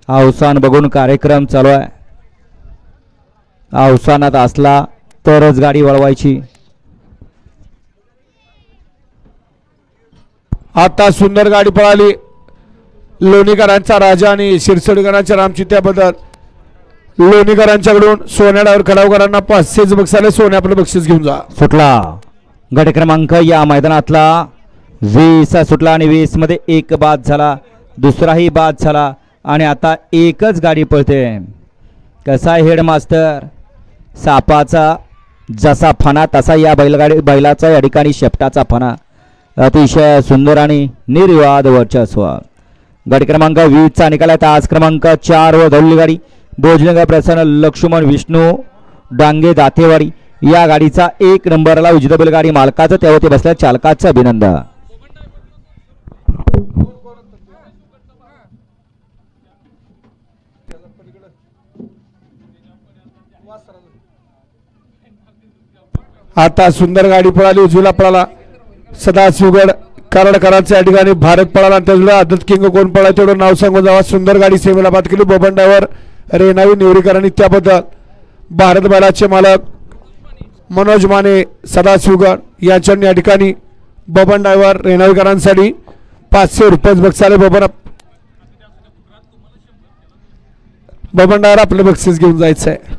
अवसान बघून कार्यक्रम चालू आहे. अवसानात असला तरच गाडी वळवायची. आता सुंदर गाडी पळाली. लोणीकरांचा राजा आणि शिरसोडीकरांच्या रामचित्याबद्दल लोणीकरांच्याकडून सोन्याडावर खडावकरांना 500 बक्षाले सोने आपलं बक्षीस घेऊन जा. सुटला गट क्रमांक या मैदानातला 20 सुटला आणि 20 मध्ये एक बाद झाला, दुसराही बाद झाला आणि आता एकच गाडी पळते. कसा हेडमास्टर, सापाचा जसा फणा तसा या बैलाचा या ठिकाणी शेपटाचा फणा. अतिशय सुंदर आणि निर्विवाद वर्चस्व. गट क्रमांक 20 चा निकाल आहे. तास क्रमांक 4 व धवली गाडी भोजनगर प्रसन्न लक्ष्मण विष्णू डांगे दातेवाडी या गाडीचा 1 नंबरला उजव्या बैलगाडी मालकाचं त्यावरती बसल्या चालकाचं अभिनंदन. आता सुंदर गाडी पळाली. उजवीला पळाला सदाशिवगड कराडकरांच्या या ठिकाणी भारत पळाला. त्याला आदत किंग कोण पळाला तेवढं नाव सांगून जावा. सुंदर गाडी सेवेला बाद केली. बबन ड्रायव्हर रेनावी निवरीकरांनी त्याबद्दल भारत बैलाचे मालक मनोज माने सदाशिवगड यांच्या या ठिकाणी बबन ड्रायव्हर रेनावीकरांसाठी 500 रुपये बक्षाले. बबन ड्रायव्हर आपलं बक्षीस घेऊन जायचं आहे.